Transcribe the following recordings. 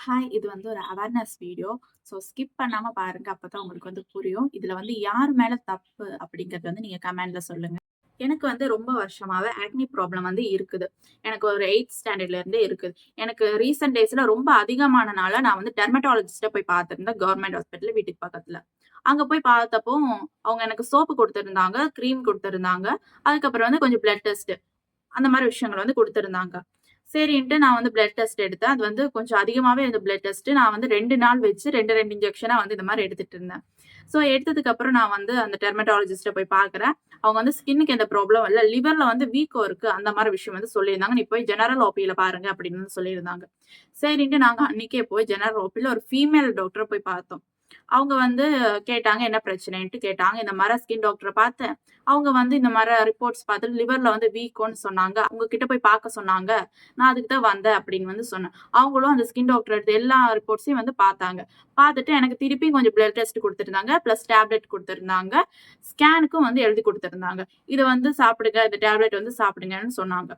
Hi. இது வந்து ஒரு அவேர்னஸ் வீடியோ. ஸோ ஸ்கிப் பண்ணாம பாருங்க. அப்பதான் உங்களுக்கு வந்து புரியும். இதுல வந்து யார் மேல தப்பு அப்படிங்கிறது வந்து நீங்க கமெண்ட்ல சொல்லுங்க. எனக்கு வந்து ரொம்ப வருஷமாவே ஆக்னி ப்ராப்ளம் வந்து இருக்குது. எனக்கு ஒரு 8த் ஸ்டாண்டர்ட்ல இருந்தே இருக்குது. எனக்கு ரீசென்ட் டேஸ்ல ரொம்ப அதிகமானனால நான் வந்து டெர்மடாலஜிஸ்ட்ட போய் பார்த்திருந்தேன். கவர்ன்மெண்ட் ஹாஸ்பிட்டல் வீட்டுக்கு பக்கத்துல. அங்க போய் பார்த்தப்போ, அவங்க எனக்கு சோப்பு குடுத்திருந்தாங்க, கிரீம் குடுத்திருந்தாங்க. அதுக்கப்புறம் வந்து கொஞ்சம் பிளட் டெஸ்ட் அந்த மாரி விஷயங்கள் வந்து குடுத்திருந்தாங்க. சரின்ட்டு நான் வந்து பிளட் டெஸ்ட் எடுத்தேன். அது வந்து கொஞ்சம் அதிகமாவே இருந்த பிளட் டெஸ்ட். நான் வந்து 2 நாள் வச்சு 2 இன்ஜெக்ஷனா வந்து இந்த மாரி எடுத்துட்டு இருந்தேன். ஸோ எடுத்ததுக்கு அப்புறம் நான் வந்து அந்த டெர்மடாலஜிஸ்ட்ட போய் பார்க்குறேன். அவங்க வந்து ஸ்கின்னுக்கு எந்த ப்ராப்ளம் இல்ல. லிவர்ல வந்து வீக்கம் இருக்கு. அந்த மாரி விஷயம் வந்து சொல்லியிருந்தாங்க. நீ போய் ஜெனரல் ஓபில பாருங்க அப்படின்னு வந்து சொல்லியிருந்தாங்க. சரின்ட்டு நாங்க அன்னைக்கே போய் ஜெனரல் ஓபில ஒரு ஃபீமேல் டாக்டர போய் பார்த்தோம். அவங்க வந்து கேட்டாங்க, என்ன பிரச்சனைன்ட்டு கேட்டாங்க. இந்த மாரி ஸ்கின் டாக்டர பார்த்தேன். அவங்க வந்து இந்த மாரி ரிப்போர்ட்ஸ் பார்த்துட்டு லிவர்ல வந்து வீக்கம்ன்னு சொன்னாங்க. உங்க கிட்ட போய் பார்க்க சொன்னாங்க. நான் அதுக்கு தான் வந்தேன் அப்படின்னு வந்து சொன்னேன். அவங்களும் அந்த ஸ்கின் டாக்டர் எடுத்த எல்லா ரிப்போர்ட்ஸையும் வந்து பார்த்தாங்க. பார்த்துட்டு எனக்கு திருப்பி கொஞ்சம் பிளட் டெஸ்ட் குடுத்திருந்தாங்க. பிளஸ் டேப்லெட் குடுத்திருந்தாங்க. ஸ்கேனுக்கும் வந்து எழுதி குடுத்திருந்தாங்க. இத வந்து சாப்பிடுங்க. இந்த டேப்லெட் வந்து சாப்பிடுங்கன்னு சொன்னாங்க.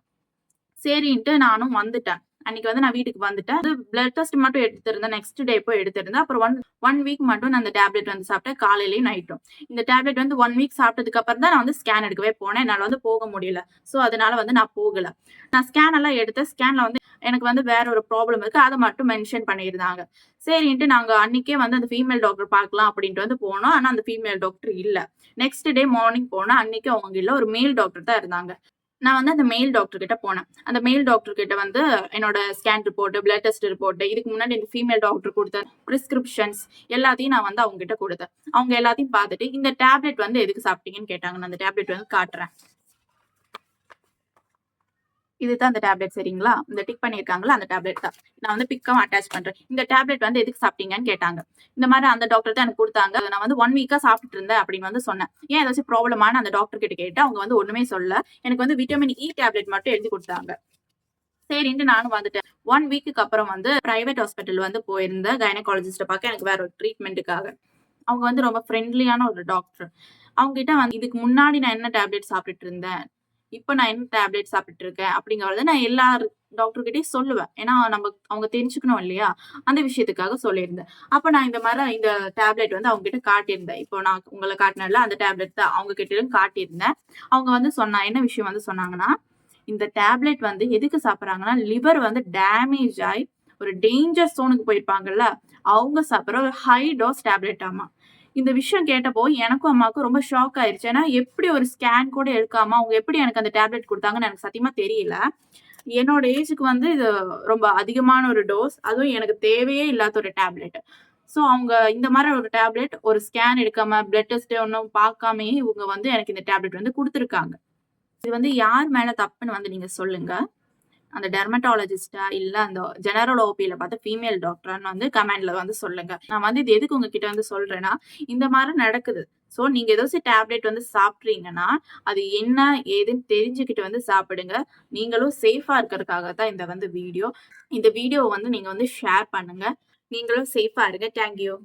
சரின்ட்டு நானும் வந்துட்டேன். அன்னைக்கு வந்து நான் வீட்டுக்கு வந்துட்டேன். அது பிளட் டெஸ்ட் மட்டும் எடுத்திருந்தேன். நெக்ஸ்ட் டே போய் எடுத்திருந்தேன். அப்புறம் 1 வீக் மட்டும் நான் அந்த டேப்லெட் வந்து சாப்பிட்டேன். காலையிலயும் நைட்டும். இந்த டேப்லெட் வந்து 1 வீக் சாப்பிட்டதுக்கு அப்புறம் தான் நான் வந்து ஸ்கேன் எடுக்கவே போனேன். என்னால வந்து போக முடியல. ஸோ அதனால வந்து நான் போகல. நான் ஸ்கேன் எல்லாம் எடுத்தேன். ஸ்கேன்ல வந்து எனக்கு வந்து வேற ஒரு ப்ராப்ளம் இருக்கு. அத மட்டும் மென்ஷன் பண்ணியிருந்தாங்க. சரின்ட்டு நாங்க அன்னைக்கே வந்து அந்த ஃபீமேல் டாக்டர் பார்க்கலாம் அப்படின்ட்டு வந்து போனோம். ஆனா அந்த ஃபீமேல் டாக்டர் இல்ல. நெக்ஸ்ட் டே மார்னிங் போனா அன்னைக்கு அவங்க இல்ல. ஒரு மேல் டாக்டர் தான் இருந்தாங்க. நான் வந்து அந்த மேல் டாக்டர் கிட்ட போனேன். அந்த மேல் டாக்டர் கிட்ட வந்து என்னோட scan report, blood test report, இதுக்கு முன்னாடி இந்த ஃபீமேல் டாக்டர் குடுத்த பிரிஸ்கிரிப்ஷன்ஸ் எல்லாத்தையும் நான் வந்து அவங்க கிட்ட குடுத்தேன். அவங்க எல்லாத்தையும் பார்த்துட்டு, இந்த டேப்லெட் வந்து எதுக்கு சாப்பிட்டீங்கன்னு கேட்டாங்க. நான் அந்த டேப்லெட் வந்து காட்டுறேன். இதுதான் அந்த டேப்லெட் சரிங்களா? இந்த டிக் பண்ணியிருக்காங்கல்ல அந்த டேப்லெட் தான். நான் வந்து பிக்கும் அட்டாச் பண்றேன். இந்த டேப்லெட் வந்து எதுக்கு சாப்பிட்டீங்கன்னு கேட்டாங்க. இந்த மாரி அந்த டாக்டர் தான் எனக்கு குடுத்தாங்க. நான் வந்து 1 வீக்கா சாப்பிட்டுட்டு இருந்தேன் அப்படின்னு வந்து சொன்னேன். ஏன் ஏதாச்சும் ப்ராப்ளமான்னு அந்த டாக்டர் கிட்ட கேட்டேன். அவங்க வந்து ஒண்ணுமே சொல்லல. எனக்கு வந்து விட்டமின் இ டேப்லெட் மட்டும் எழுதி குடுத்தாங்க. சரின்ட்டு நானும் வந்துட்டேன். 1 வீக்குக்கு அப்புறம் வந்து பிரைவேட் ஹாஸ்பிட்டல் வந்து போயிருந்தேன். கைனகாலஜிஸ்ட்ட பார்க்க எனக்கு வேற ஒரு ட்ரீட்மென்ட்டுக்காக. அவங்க வந்து ரொம்ப ஃப்ரெண்ட்லியான ஒரு டாக்டர். அவங்க கிட்ட வந்து இதுக்கு முன்னாடி நான் என்ன டேப்லெட் சாப்பிட்டுட்டு இருந்தேன். இப்ப நான் என்ன டேப்லெட் சாப்பிட்டுட்டு இருக்கேன் அப்படிங்கிறத நான் எல்லா டாக்டர் கிட்டயும் சொல்லுவேன். ஏன்னா அவங்க தெரிஞ்சுக்கணும் இல்லையா? அந்த விஷயத்துக்காக சொல்லியிருந்தேன். அப்ப நான் இந்த மாரி இந்த டேப்லெட் வந்து அவங்க கிட்ட காட்டியிருந்தேன். இப்போ நான் உங்கள காட்டினேன்ல அந்த டேப்லெட் தான் அவங்க கிட்டயும் காட்டியிருந்தேன். அவங்க வந்து என்ன விஷயம் வந்து சொன்னாங்கன்னா, இந்த டேப்லெட் வந்து எதுக்கு சாப்பிடுறாங்கன்னா, லிவர் வந்து டேமேஜ் ஆயி ஒரு டேஞ்சர் ஜோனுக்கு போயிருப்பாங்கல்ல, அவங்க சாப்பிடுற ஒரு ஹை டோஸ் டேப்லெட்டாமா. இந்த விஷயம் கேட்டப்போ எனக்கும் அம்மாவுக்கும் ரொம்ப ஷாக் ஆயிருச்சு. ஏன்னா எப்படி ஒரு ஸ்கேன் கூட எடுக்காம அவங்க எப்படி எனக்கு அந்த டேப்லெட் குடுத்தாங்கன்னு எனக்கு சத்தியமா தெரியல. என்னோட ஏஜ்க்கு வந்து இது ரொம்ப அதிகமான ஒரு டோஸ். அதுவும் எனக்கு தேவையே இல்லாத ஒரு டேப்லெட். ஸோ அவங்க இந்த மாரி ஒரு டேப்லெட் ஒரு ஸ்கேன் எடுக்காம, பிளட் டெஸ்ட் ஒண்ணும் பார்க்காமயே இவங்க வந்து எனக்கு இந்த டேப்லெட் வந்து குடுத்துருக்காங்க. இது வந்து யார் மேல தப்புன்னு வந்து நீங்க சொல்லுங்க. அந்த டெர்மடாலஜிஸ்ட்டா, இல்ல அந்த ஜெனரல் ஓபில பார்த்த ஃபீமேல் டாக்டரான்னு வந்து கமெண்ட்ல வந்து சொல்லுங்க. நான் வந்து இது எதுக்கு உங்ககிட்ட வந்து சொல்றேன்னா, இந்த மாரி நடக்குது. ஸோ நீங்க ஏதாச்சும் டேப்லெட் வந்து சாப்பிட்றீங்கன்னா, அது என்ன ஏதுன்னு தெரிஞ்சுக்கிட்டு வந்து சாப்பிடுங்க. நீங்களும் சேஃபா இருக்கறதுக்காக தான் இந்த வந்து வீடியோ. இந்த வீடியோவ வந்து நீங்க வந்து ஷேர் பண்ணுங்க. நீங்களும் சேஃபா இருங்க. Thank you.